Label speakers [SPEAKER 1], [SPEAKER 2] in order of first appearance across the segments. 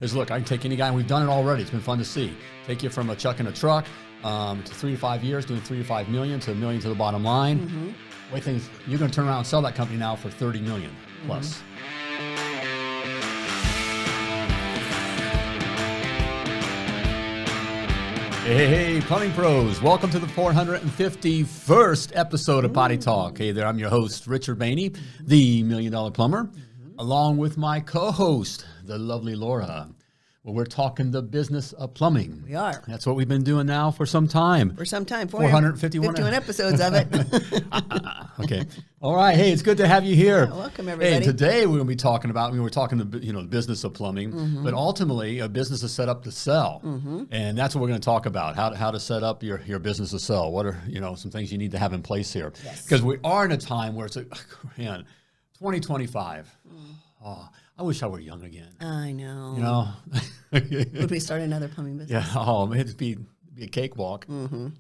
[SPEAKER 1] is, look, I can take any guy, and we've done it already. It's been fun to see. Take you from a chuck in a truck to 3 to 5 years, doing 3 to 5 million to $1 million to the bottom line.
[SPEAKER 2] Mm-hmm.
[SPEAKER 1] Way things, you're going to turn around and sell that company now for 30 million plus.
[SPEAKER 2] Mm-hmm.
[SPEAKER 1] Hey, plumbing pros, welcome to the 451st episode of Potty Talk. Hey there, I'm your host, Richard Bainey, the $1 Million Plumber, along with my co-host, the lovely Laura. Well, we're talking the business of plumbing.
[SPEAKER 2] We are.
[SPEAKER 1] That's what we've been doing now for some time.
[SPEAKER 2] For some time.
[SPEAKER 1] 451
[SPEAKER 2] episodes of it.
[SPEAKER 1] Okay. All right. Hey, it's good to have you here.
[SPEAKER 2] Yeah, welcome, everybody.
[SPEAKER 1] Hey, and today we're going to be talking about, we were talking the business of plumbing, but ultimately a business is set up to sell. And that's what we're going to talk about, how to set up your business to sell. What are, some things you need to have in place here. Because we are in a time where it's like, man, 2025. Oh, I wish I were young again.
[SPEAKER 2] I know. Would we start another plumbing business?
[SPEAKER 1] Yeah. Oh, it'd be a cakewalk.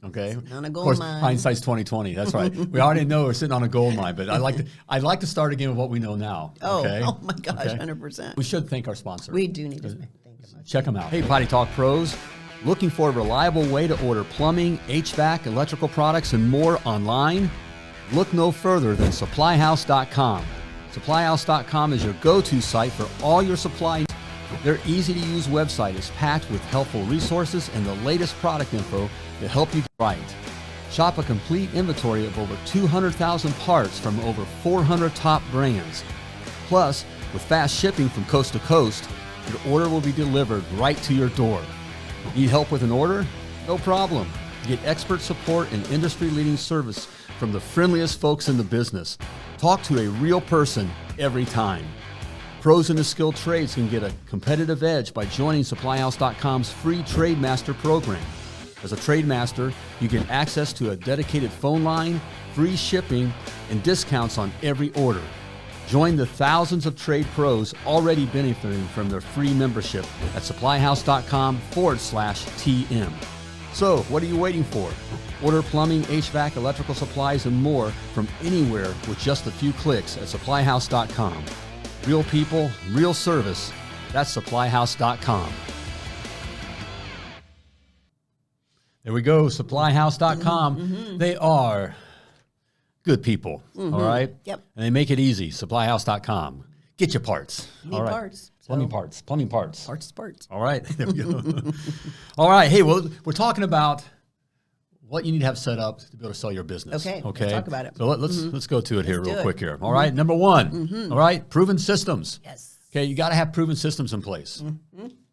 [SPEAKER 1] Okay.
[SPEAKER 2] On a gold
[SPEAKER 1] of course,
[SPEAKER 2] mine.
[SPEAKER 1] hindsight's 2020. That's right. We already know we're sitting on a gold mine, but I'd like to start again with what we know now.
[SPEAKER 2] Oh,
[SPEAKER 1] okay?
[SPEAKER 2] oh my gosh, 100%.
[SPEAKER 1] We should thank our sponsor.
[SPEAKER 2] We do need to thank them.
[SPEAKER 1] Check them out. Hey, Potty Talk pros, looking for a reliable way to order plumbing, HVAC, electrical products, and more online? Look no further than supplyhouse.com. Supplyhouse.com is your go-to site for all your supply. Their easy-to-use website is packed with helpful resources and the latest product info to help you get right. Shop a complete inventory of over 200,000 parts from over 400 top brands. Plus, with fast shipping from coast to coast, your order will be delivered right to your door. Need help with an order? No problem. Get expert support and industry-leading service from the friendliest folks in the business. Talk to a real person every time. Pros in the skilled trades can get a competitive edge by joining SupplyHouse.com's free Trade Master program. As a Trade Master, you get access to a dedicated phone line, free shipping, and discounts on every order. Join the thousands of trade pros already benefiting from their free membership at SupplyHouse.com/TM. So, what are you waiting for? Order plumbing, HVAC, electrical supplies, and more from anywhere with just a few clicks at SupplyHouse.com. Real people, real service. That's SupplyHouse.com. There we go, SupplyHouse.com. They are good people, all right?
[SPEAKER 2] Yep.
[SPEAKER 1] And they make it easy, SupplyHouse.com. Get your parts.
[SPEAKER 2] Need
[SPEAKER 1] all right.
[SPEAKER 2] parts.
[SPEAKER 1] Plumbing parts.
[SPEAKER 2] Parts.
[SPEAKER 1] All right, there we go. All right, hey, well, we're talking about what you need to have set up to be able to sell your business.
[SPEAKER 2] Okay, let's talk about it.
[SPEAKER 1] So let's go to it here real quick here. All right,
[SPEAKER 2] Mm-hmm.
[SPEAKER 1] number one. All right, proven systems.
[SPEAKER 2] Yes.
[SPEAKER 1] Okay, you got to have proven systems in place.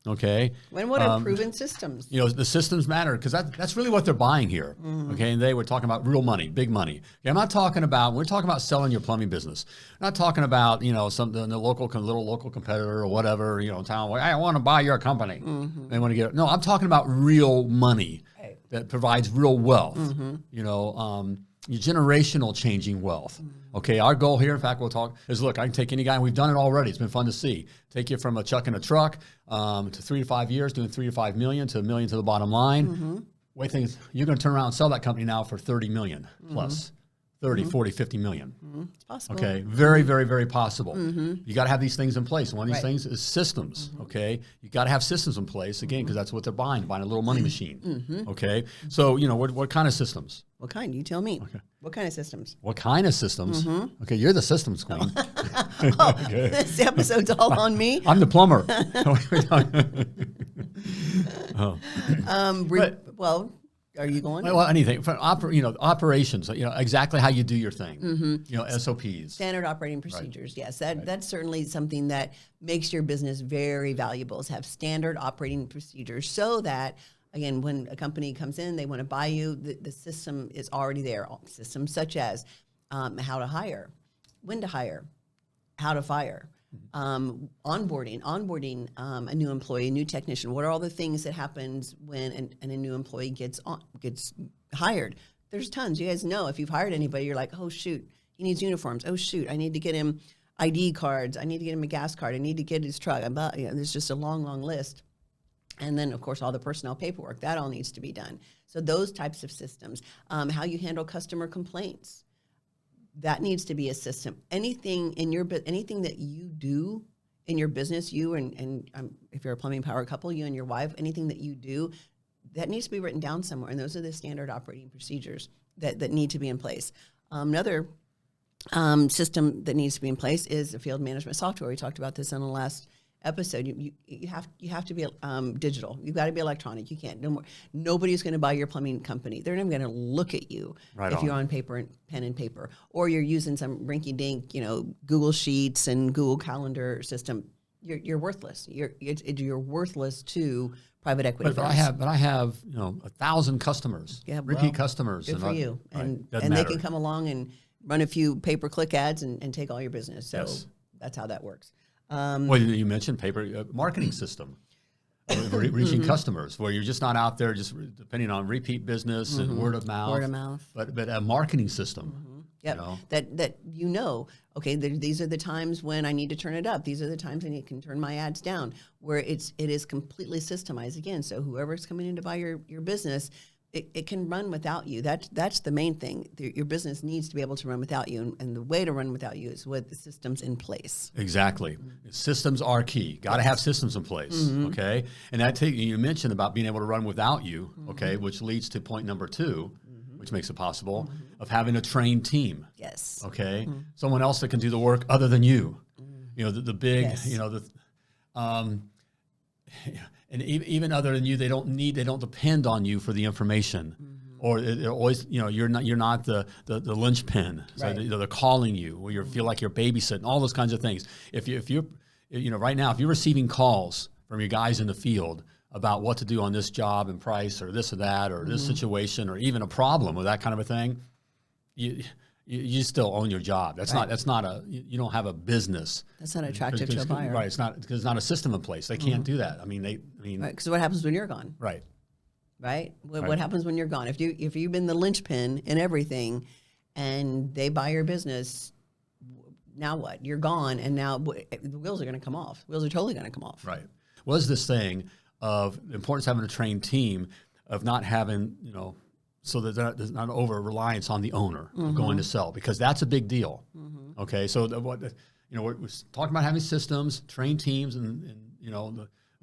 [SPEAKER 1] Okay.
[SPEAKER 2] What are proven systems?
[SPEAKER 1] The systems matter because that's really what they're buying here. Okay, and they were talking about real money, big money. Okay, I'm not talking about, we're talking about selling your plumbing business. I'm not talking about, something, the little local competitor or whatever, town, I want to buy your company. They want to get, no, I'm talking about real money that provides real wealth, your generational changing wealth. Okay, our goal here, in fact, we'll talk, is look, I can take any guy, and we've done it already. It's been fun to see. Take you from a chuck in a truck to 3 to 5 years, doing 3 to 5 million to $1 million to the bottom line. Way things, you're going to turn around and sell that company now for 30 million plus. 30, 40, 50 million.
[SPEAKER 2] It's possible.
[SPEAKER 1] Okay, very, very, very possible. You got to have these things in place. One of these
[SPEAKER 2] Right.
[SPEAKER 1] things is systems, okay? You got to have systems in place, again, because that's what they're buying a little money machine, okay? So, what kind of systems?
[SPEAKER 2] What kind? You tell me.
[SPEAKER 1] Okay.
[SPEAKER 2] What kind of systems?
[SPEAKER 1] What kind of systems? Okay, you're the systems queen. Okay.
[SPEAKER 2] This episode's all on me.
[SPEAKER 1] I'm the plumber.
[SPEAKER 2] Well, are you going?
[SPEAKER 1] Well, anything for operations. Exactly how you do your thing. SOPs.
[SPEAKER 2] Standard operating procedures. Right. Yes, that's certainly something that makes your business very valuable. Is have standard operating procedures so that, again, when a company comes in, they want to buy you, the system is already there. Systems such as how to hire, when to hire, how to fire. Onboarding a new employee, a new technician. What are all the things that happens when a new employee gets hired? There's tons. You guys know if you've hired anybody, you're like, oh shoot, he needs uniforms. Oh shoot, I need to get him ID cards. I need to get him a gas card. I need to get his truck. There's just a long list. And then, of course, all the personnel paperwork, that all needs to be done. So those types of systems, how you handle customer complaints, that needs to be a system. Anything that you do in your business, you and if you're a plumbing power couple, you and your wife, anything that you do, that needs to be written down somewhere. And those are the standard operating procedures that need to be in place. Another system that needs to be in place is the field management software. We talked about this in the last episode. You have to be digital. You've got to be electronic. You can't. No more. Nobody's going to buy your plumbing company. They're not going to look at you if you're on pen and paper, or you're using some rinky-dink, Google Sheets and Google Calendar system. You're worthless. You're worthless to private equity.
[SPEAKER 1] But I have 1,000 customers, repeat customers.
[SPEAKER 2] Good for you. And they can come along and run a few pay-per-click ads and take all your business. So that's how that works.
[SPEAKER 1] Well, you mentioned marketing system, reaching customers, where you're just not out there just depending on repeat business and word of mouth. But a marketing system.
[SPEAKER 2] Yep. That okay, these are the times when I need to turn it up. These are the times I can turn my ads down, where it is completely systemized again. So whoever's coming in to buy your business, it can run without you. That's the main thing. Your business needs to be able to run without you, and the way to run without you is with the systems in place.
[SPEAKER 1] Exactly. Systems are key. Got to have systems in place, okay? And you mentioned about being able to run without you, okay, which leads to point number 2, which makes it possible, of having a trained team.
[SPEAKER 2] Yes.
[SPEAKER 1] Okay? Someone else that can do the work other than you. The big, and even other than you, they don't depend on you for the information, or it always, you're not the linchpin. So they're calling you, or you feel like you're babysitting, all those kinds of things. If you're right now, if you're receiving calls from your guys in the field about what to do on this job and price, or this or that, or this situation, or even a problem or that kind of a thing, you still own your job. That's not you don't have a business.
[SPEAKER 2] That's not attractive to a buyer.
[SPEAKER 1] Right. It's not, because there's not a system in place. They can't do that. Right.
[SPEAKER 2] Because what happens when you're gone?
[SPEAKER 1] Right.
[SPEAKER 2] Right. What happens when you're gone? If you've been the linchpin in everything, and they buy your business, now what? You're gone, and now the wheels are going to come off. Wheels are totally going to come off.
[SPEAKER 1] Right. What is this saying of the importance of having a trained team, of not having, so that there's not over reliance on the owner of going to sell, because that's a big deal. Okay, so we're talking about having systems, trained teams, and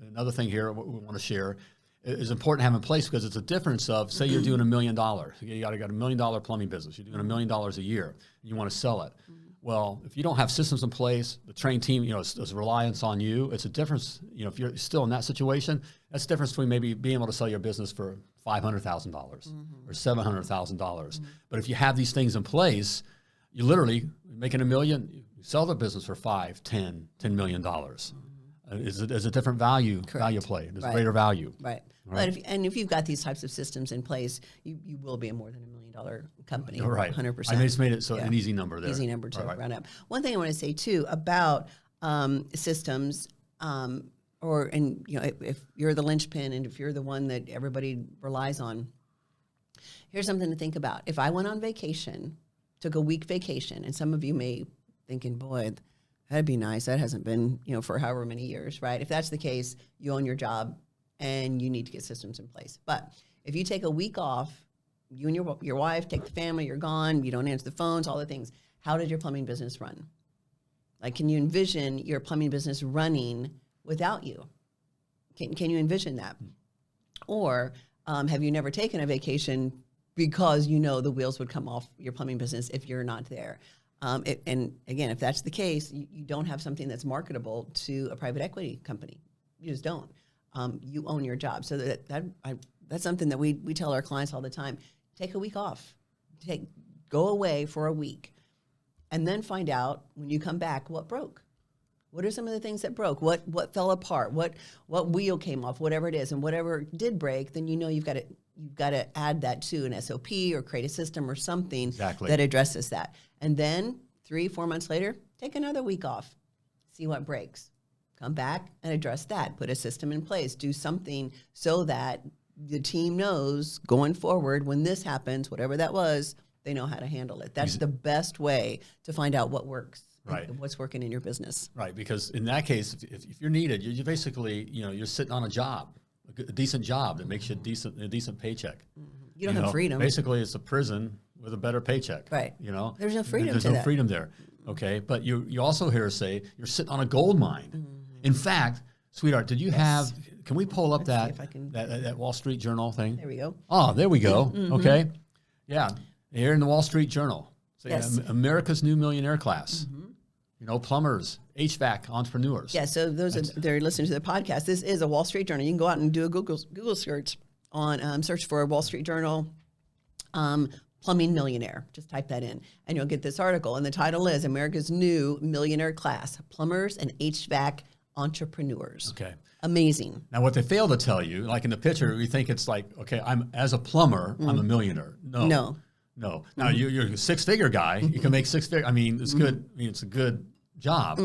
[SPEAKER 1] another thing here what we want to share is important to have in place, because it's a difference of, say you're doing $1 million, you got a $1 million plumbing business, you're doing $1 million a year, and you want to sell it. Well, if you don't have systems in place, the trained team, is reliance on you. It's a difference. If you're still in that situation, that's the difference between maybe being able to sell your business for $500,000 or $700,000. But if you have these things in place, you literally making $1 million, you sell the business for $5, $10 million. It's a different value play. There's greater value.
[SPEAKER 2] Right. But if you've got these types of systems in place, you will be a more than $1 million company.
[SPEAKER 1] Right.
[SPEAKER 2] 100%.
[SPEAKER 1] I just made it an easy number there.
[SPEAKER 2] Easy number to round up. One thing I want to say too about systems, if you're the linchpin and if you're the one that everybody relies on, here's something to think about. If I went on vacation, took a week vacation, and some of you may thinking, boy, that'd be nice. That hasn't been, for however many years, right? If that's the case, you own your job and you need to get systems in place. But if you take a week off, you and your wife take the family, you're gone, you don't answer the phones, all the things, how did your plumbing business run? Like, can you envision your plumbing business running without you? Can you envision that? Or have you never taken a vacation because the wheels would come off your plumbing business if you're not there? And again, if that's the case, you don't have something that's marketable to a private equity company. You just don't. You own your job. So that's something that we tell our clients all the time. Take a week off. Go away for a week. And then find out when you come back what broke. What are some of the things that broke? What fell apart? What wheel came off? Whatever it is. And whatever did break, then you've got to add that to an SOP or create a system or something that addresses that. And then 3-4 months later, take another week off. See what breaks. Come back and address that. Put a system in place. Do something so that the team knows going forward when this happens, whatever that was, they know how to handle it. That's the best way to find out what works. Right. What's working in your business. Right. Because in that case, if you're needed, you basically, you're sitting on a job, a decent job that makes you a decent paycheck. You don't have freedom. Basically, it's a prison with a better paycheck. Right. There's no freedom. There's no freedom there.
[SPEAKER 1] okay? But you also hear us say you're sitting on a gold mine. In fact, sweetheart, did you have? Can we pull up that Wall Street Journal thing?
[SPEAKER 2] There we go.
[SPEAKER 1] Oh, there we go. Okay, yeah, here in the Wall Street Journal. So, America's new millionaire class. You know, plumbers, HVAC entrepreneurs.
[SPEAKER 2] Yeah, so they're listening to the podcast. This is a Wall Street Journal. You can go out and do a Google search on search for a Wall Street Journal plumbing millionaire. Just type that in, and you'll get this article. And the title is America's New Millionaire Class: Plumbers and HVAC Entrepreneurs.
[SPEAKER 1] Okay.
[SPEAKER 2] Amazing.
[SPEAKER 1] Now, what they fail to tell you, like in the picture, we think it's like, okay, as a plumber, I'm a millionaire. No. Now, you're a six-figure guy. You can make six-figure. I mean, it's good. I mean, it's a good job.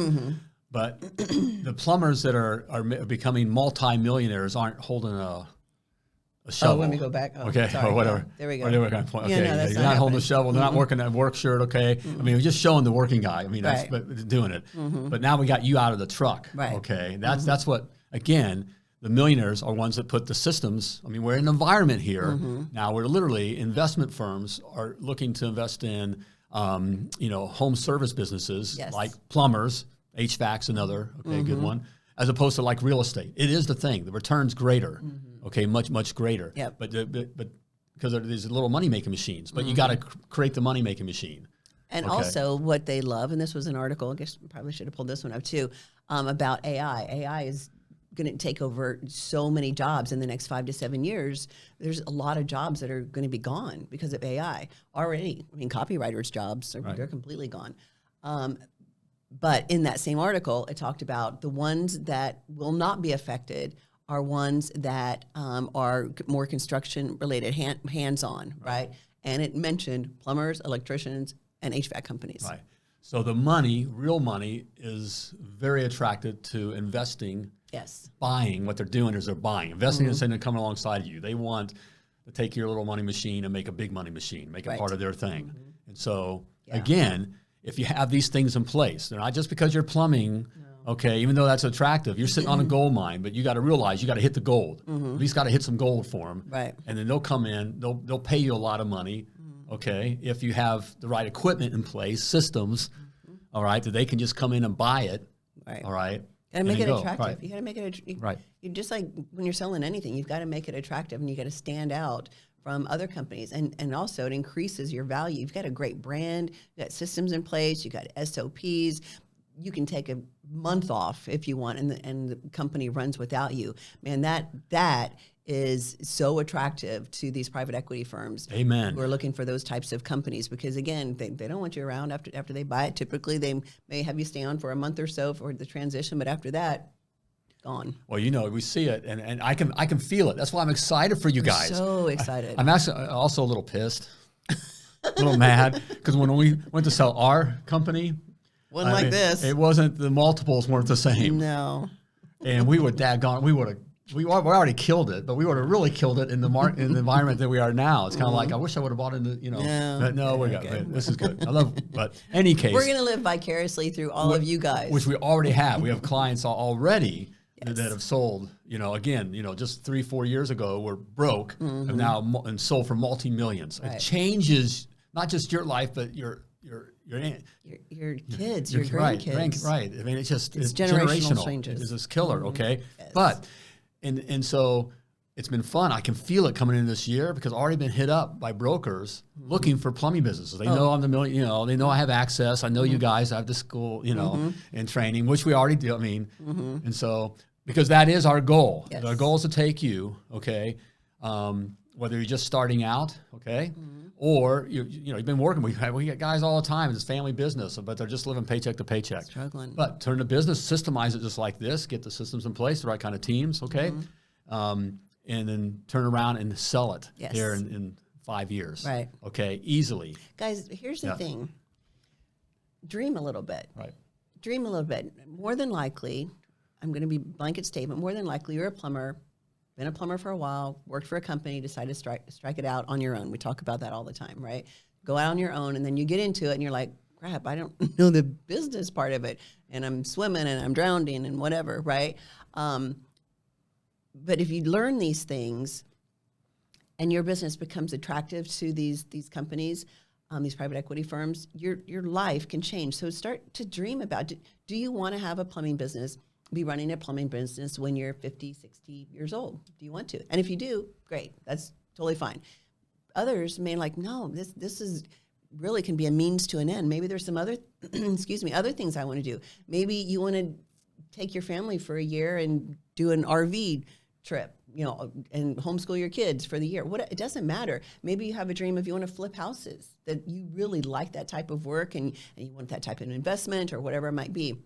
[SPEAKER 1] But the plumbers that are becoming multi-millionaires aren't holding a shovel.
[SPEAKER 2] Oh, let me go back. Oh,
[SPEAKER 1] okay,
[SPEAKER 2] sorry.
[SPEAKER 1] or whatever.
[SPEAKER 2] Yeah, there we go.
[SPEAKER 1] Whatever kind of point. Okay,
[SPEAKER 2] Yeah, no, that's
[SPEAKER 1] you're
[SPEAKER 2] not
[SPEAKER 1] not holding a
[SPEAKER 2] happening.
[SPEAKER 1] shovel. They're not working that work shirt. Okay, I mean, we're just showing the working guy. I mean, that's but doing it. But now we got you out of the truck.
[SPEAKER 2] Right.
[SPEAKER 1] Okay, that's what. Again, the millionaires are ones that put the systems. I mean, we're in an environment here now where literally investment firms are looking to invest in, home service businesses like plumbers, HVAC's another good one, as opposed to like real estate. It is the thing. The return's greater. Okay, much greater.
[SPEAKER 2] Yep.
[SPEAKER 1] But because there's little money making machines, but you got to create the money making machine.
[SPEAKER 2] And also what they love, and this was an article, I guess probably should have pulled this one up too, about AI. AI is going to take over so many jobs in the next 5 to 7 years. There's a lot of jobs that are going to be gone because of AI already. I mean, copywriters' jobs, they're completely gone. But in that same article, it talked about the ones that will not be affected are ones that are more construction-related, hands-on, right? And it mentioned plumbers, electricians, and HVAC companies.
[SPEAKER 1] Right. So the money, real money, is very attracted to investing.
[SPEAKER 2] Yes.
[SPEAKER 1] Buying. What they're doing is they're buying. Investing is saying they're coming alongside you. They want to take your little money machine and make a big money machine, make it part of their thing. And so, again, if you have these things in place, they're not just because you're plumbing, okay, even though that's attractive, you're sitting on a gold mine, but you got to realize you got to hit the gold. At least got to hit some gold for them.
[SPEAKER 2] Right.
[SPEAKER 1] And then they'll come in, they'll pay you a lot of money, okay, if you have the right equipment in place, systems, all right, that they can just come in and buy it, all right.
[SPEAKER 2] Got to make it attractive.
[SPEAKER 1] Right.
[SPEAKER 2] You got to make it
[SPEAKER 1] right.
[SPEAKER 2] You just like when you're selling anything, you've got to make it attractive, and you got to stand out from other companies, and also it increases your value. You've got a great brand, you got systems in place, you got SOPs. You can take a month off if you want, and the company runs without you. Man, that is so attractive to these private equity firms.
[SPEAKER 1] Amen.
[SPEAKER 2] Who are looking for those types of companies, because again, they don't want you around after they buy it. Typically, they may have you stay on for a month or so for the transition, but after that, gone.
[SPEAKER 1] Well, we see it, and I can feel it. That's why I'm excited for you guys.
[SPEAKER 2] So excited.
[SPEAKER 1] I'm actually also a little pissed, a little mad, because when we went to sell our company,
[SPEAKER 2] wasn't like this.
[SPEAKER 1] It wasn't, the multiples weren't the same.
[SPEAKER 2] No.
[SPEAKER 1] And we would we already killed it, but we would have really killed it in the in the environment that we are now. It's kind of like, I wish I would have bought into, but no, we're good. This is good. I love, but any case.
[SPEAKER 2] We're going to live vicariously through all of you guys.
[SPEAKER 1] Which we already have. We have clients already that have sold, again, just 3-4 years ago were broke and now and sold for multi-millions. Right. It changes not just your life, but your
[SPEAKER 2] kids, your grandkids.
[SPEAKER 1] Right. I mean, it's
[SPEAKER 2] generational changes.
[SPEAKER 1] It's this killer, okay? Yes. But, and so it's been fun. I can feel it coming in this year because I've already been hit up by brokers looking for plumbing businesses. They know I'm the million, they know I have access. I know you guys have the school, and training, which we already do. I mean, and so, because that is our goal. Yes. Our goal is to take you, okay, whether you're just starting out, okay, or you've been working. We get guys all the time. It's family business, but they're just living paycheck to paycheck.
[SPEAKER 2] Struggling.
[SPEAKER 1] But turn the business, systemize it just like this. Get the systems in place, the right kind of teams, okay, and then turn around and sell it here in 5 years.
[SPEAKER 2] Right.
[SPEAKER 1] Okay, easily.
[SPEAKER 2] Guys, here's the thing. Dream a little bit.
[SPEAKER 1] Right.
[SPEAKER 2] Dream a little bit. More than likely, I'm going to be blanket statement. More than likely, you're a plumber. Been a plumber for a while, worked for a company, decided to strike it out on your own. We talk about that all the time, right? Go out on your own, and then you get into it, and you're like, crap, I don't know the business part of it, and I'm swimming, and I'm drowning, and whatever, right? But if you learn these things, and your business becomes attractive to these companies, these private equity firms, your life can change. So start to dream about, do you want to have a plumbing business, be running a plumbing business when you're 50, 60 years old? Do you want to? And if you do, great. That's totally fine. Others may like, no, this is really can be a means to an end. Maybe there's some other, other things I want to do. Maybe you want to take your family for a year and do an RV trip, and homeschool your kids for the year. It doesn't matter. Maybe you have a dream of you want to flip houses, that you really like that type of work and you want that type of investment or whatever it might be.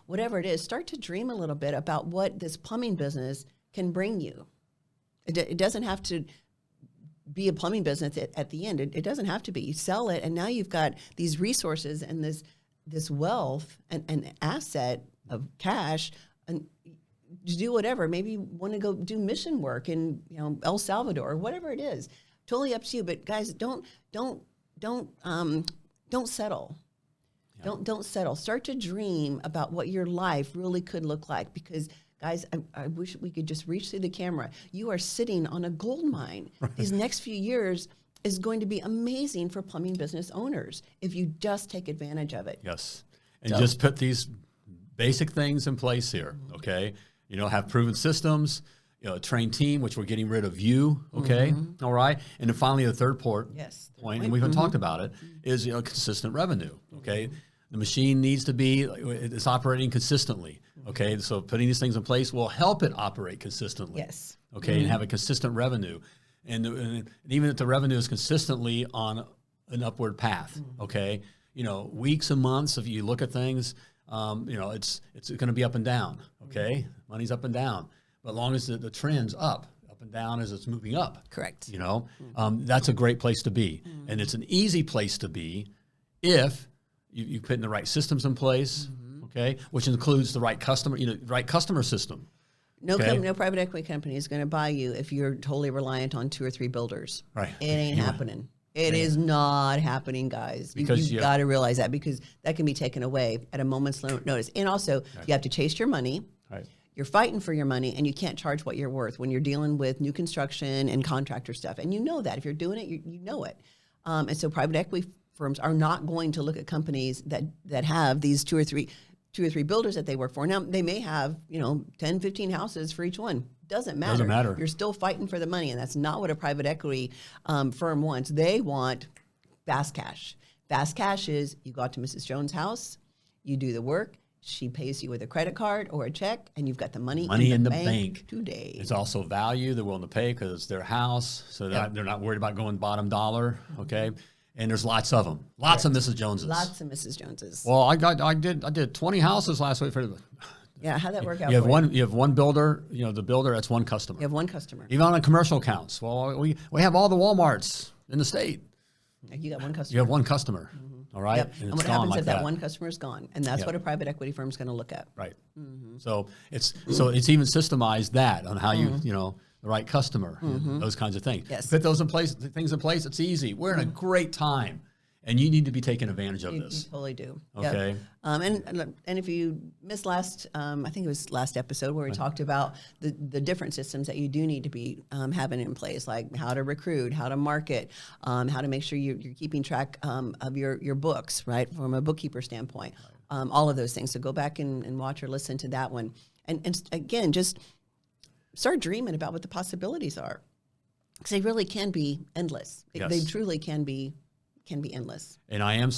[SPEAKER 2] Whatever it is, start to dream a little bit about what this plumbing business can bring you. It doesn't have to be a plumbing business at the end. It doesn't have to be. You sell it, and now you've got these resources and this wealth and asset of cash, and to do whatever. Maybe you want to go do mission work in El Salvador or whatever it is. Totally up to you. But guys, don't settle. Yeah. Don't settle. Start to dream about what your life really could look like, because guys, I wish we could just reach through the camera. You are sitting on a gold mine. Right. These next few years is going to be amazing for plumbing business owners if you just take advantage of it.
[SPEAKER 1] Yes. And just put these basic things in place here, okay? Have proven systems, a trained team, which we're getting rid of you, okay? Mm-hmm. All right? And then finally, the third point, and we haven't talked about it, is consistent revenue, okay? The machine needs to be, it's operating consistently, okay? So putting these things in place will help it operate consistently.
[SPEAKER 2] Yes.
[SPEAKER 1] Okay, and have a consistent revenue. And even if the revenue is consistently on an upward path, okay? Weeks and months, if you look at things, it's going to be up and down, okay? Money's up and down. But as long as the trend's up and down as it's moving up.
[SPEAKER 2] Correct.
[SPEAKER 1] That's a great place to be. And it's an easy place to be if you put in the right systems in place, okay, which includes the right customer system.
[SPEAKER 2] No private equity company is going to buy you if you're totally reliant on 2 or 3 builders.
[SPEAKER 1] Right.
[SPEAKER 2] It ain't happening. It is not happening, guys. You've got to realize that, because that can be taken away at a moment's notice. And also, you have to chase your money.
[SPEAKER 1] Right.
[SPEAKER 2] You're fighting for your money, and you can't charge what you're worth when you're dealing with new construction and contractor stuff. And you know that. If you're doing it, you know it. And so private equity firms are not going to look at companies that have these 2 or 3 builders that they work for. Now, they may have 10, 15 houses for each one. Doesn't matter. You're still fighting for the money, and that's not what a private equity firm wants. They want fast cash. Fast cash is you go out to Mrs. Jones' house, you do the work, she pays you with a credit card or a check, and you've got the money in the bank today.
[SPEAKER 1] It's also value they're willing to pay because it's their house, so they're not worried about going bottom dollar, okay? And there's lots of them. Lots of Mrs. Joneses.
[SPEAKER 2] Lots of Mrs. Joneses.
[SPEAKER 1] Well, I did 20 houses last week for.
[SPEAKER 2] Yeah, how'd that work out?
[SPEAKER 1] You have one builder. The builder, that's one customer.
[SPEAKER 2] You have one customer.
[SPEAKER 1] Even on commercial accounts. Well, we have all the Walmarts in the state.
[SPEAKER 2] You got one customer.
[SPEAKER 1] You have one customer. All right.
[SPEAKER 2] Yep. And what happens if that one customer is gone? And that's what a private equity firm is going to look at.
[SPEAKER 1] Right. So it's even systemized that on how the right customer, and those kinds of things.
[SPEAKER 2] Yes.
[SPEAKER 1] Put those things in place. It's easy. We're in a great time, and you need to be taking advantage of this.
[SPEAKER 2] You totally do.
[SPEAKER 1] Okay.
[SPEAKER 2] Yep. And if you missed last, I think it was last episode where we talked about the different systems that you do need to be having in place, like how to recruit, how to market, how to make sure you're keeping track of your books, right, from a bookkeeper standpoint, all of those things. So go back and watch or listen to that one. And again, just start dreaming about what the possibilities are, because they really can be endless.
[SPEAKER 1] Yes.
[SPEAKER 2] They truly can be endless.
[SPEAKER 1] And I'm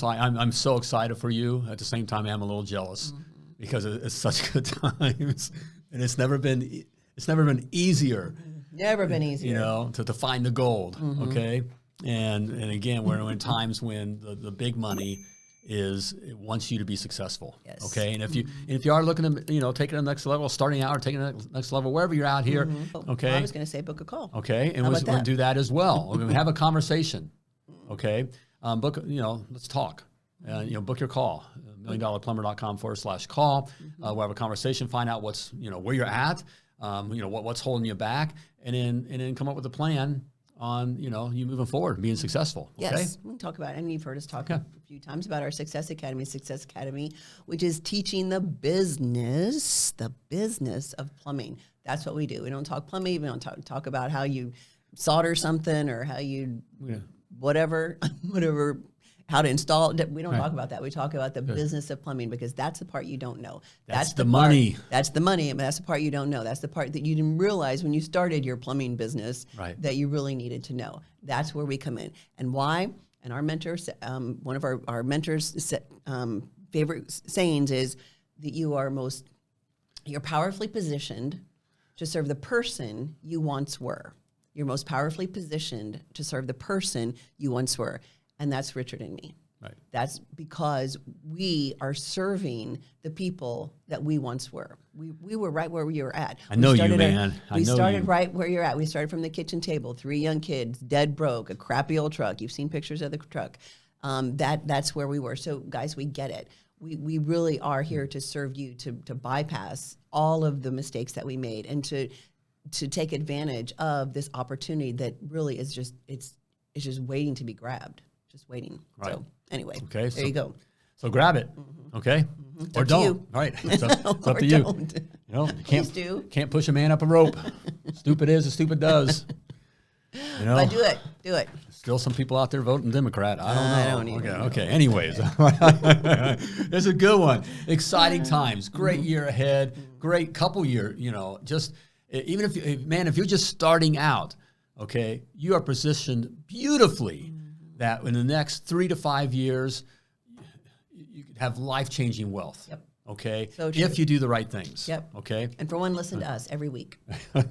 [SPEAKER 1] so excited for you. At the same time, I'm a little jealous because it's such good times, and it's never been easier.
[SPEAKER 2] Never been easier.
[SPEAKER 1] To find the gold. Okay, and again, we're in times when the big money it wants you to be successful.
[SPEAKER 2] Yes.
[SPEAKER 1] Okay. And if you are looking to take it to the next level, starting out or taking it to the next level, wherever you're out here. Okay.
[SPEAKER 2] Well, I was going to say book a call.
[SPEAKER 1] Okay. And we're going to do that as well. We're going to have a conversation. Okay. Book. Let's talk. Book your call. $1,000,000plumber.com/call. We'll have a conversation. Find out what's where you're at. What's holding you back, and then come up with a plan on you moving forward and being successful. Okay?
[SPEAKER 2] Yes, we can talk about it. And you've heard us talk a few times about our Success Academy, which is teaching the business of plumbing. That's what we do. We don't talk plumbing. We don't talk about how you solder something or how you whatever, how to install it. We don't
[SPEAKER 1] Right.
[SPEAKER 2] talk about that. We talk about the business of plumbing because that's the part you don't know.
[SPEAKER 1] That's the
[SPEAKER 2] part-
[SPEAKER 1] money.
[SPEAKER 2] That's the money. But that's the part you don't know. That's the part that you didn't realize when you started your plumbing business
[SPEAKER 1] Right.
[SPEAKER 2] that you really needed to know. That's where we come in. And why? And our mentors, one of our mentors' favorite sayings is that you're powerfully positioned to serve the person you once were. You're most powerfully positioned to serve the person you once were. And that's Richard and me.
[SPEAKER 1] Right.
[SPEAKER 2] That's because we are serving the people that we once were. We were right where we were at.
[SPEAKER 1] I know
[SPEAKER 2] We
[SPEAKER 1] you,
[SPEAKER 2] started
[SPEAKER 1] man. I
[SPEAKER 2] We
[SPEAKER 1] know
[SPEAKER 2] started
[SPEAKER 1] you.
[SPEAKER 2] right where you're at. We started from the kitchen table, 3 young kids, dead broke, a crappy old truck. You've seen pictures of the truck. That's where we were. So guys, we get it. We really are here to serve you, to bypass all of the mistakes that we made and to take advantage of this opportunity that really is just it's just waiting to be grabbed. Just waiting.
[SPEAKER 1] Right.
[SPEAKER 2] So anyway,
[SPEAKER 1] Okay,
[SPEAKER 2] there you go.
[SPEAKER 1] So grab it, okay?
[SPEAKER 2] It's
[SPEAKER 1] Or
[SPEAKER 2] up to
[SPEAKER 1] don't.
[SPEAKER 2] you.
[SPEAKER 1] All right, it's up
[SPEAKER 2] Or
[SPEAKER 1] to you.
[SPEAKER 2] don't.
[SPEAKER 1] You know,
[SPEAKER 2] Please do.
[SPEAKER 1] can't push a man up a rope. Stupid is as stupid does. You know,
[SPEAKER 2] But do it. Do it.
[SPEAKER 1] still some people out there voting Democrat. I don't know.
[SPEAKER 2] I don't even know.
[SPEAKER 1] Okay. Anyways, it's a good one. Exciting times. Great year ahead. Great couple year. You know, just even if you're just starting out, okay, you are positioned beautifully that in the next 3 to 5 years, you could have life-changing wealth.
[SPEAKER 2] Yep.
[SPEAKER 1] Okay,
[SPEAKER 2] So true.
[SPEAKER 1] if you do the right things.
[SPEAKER 2] Yep.
[SPEAKER 1] Okay.
[SPEAKER 2] And for one, listen to us every week.
[SPEAKER 1] Right.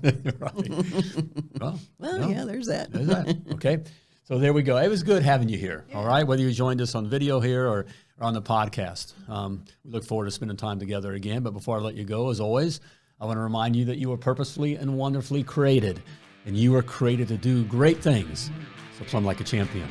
[SPEAKER 1] Well,
[SPEAKER 2] Well, yeah, there's that.
[SPEAKER 1] there's that. Okay. So there we go. It was good having you here. All right. Whether you joined us on video here or on the podcast, we look forward to spending time together again. But before I let you go, as always, I want to remind you that you were purposefully and wonderfully created, and you were created to do great things. So plumb like a champion.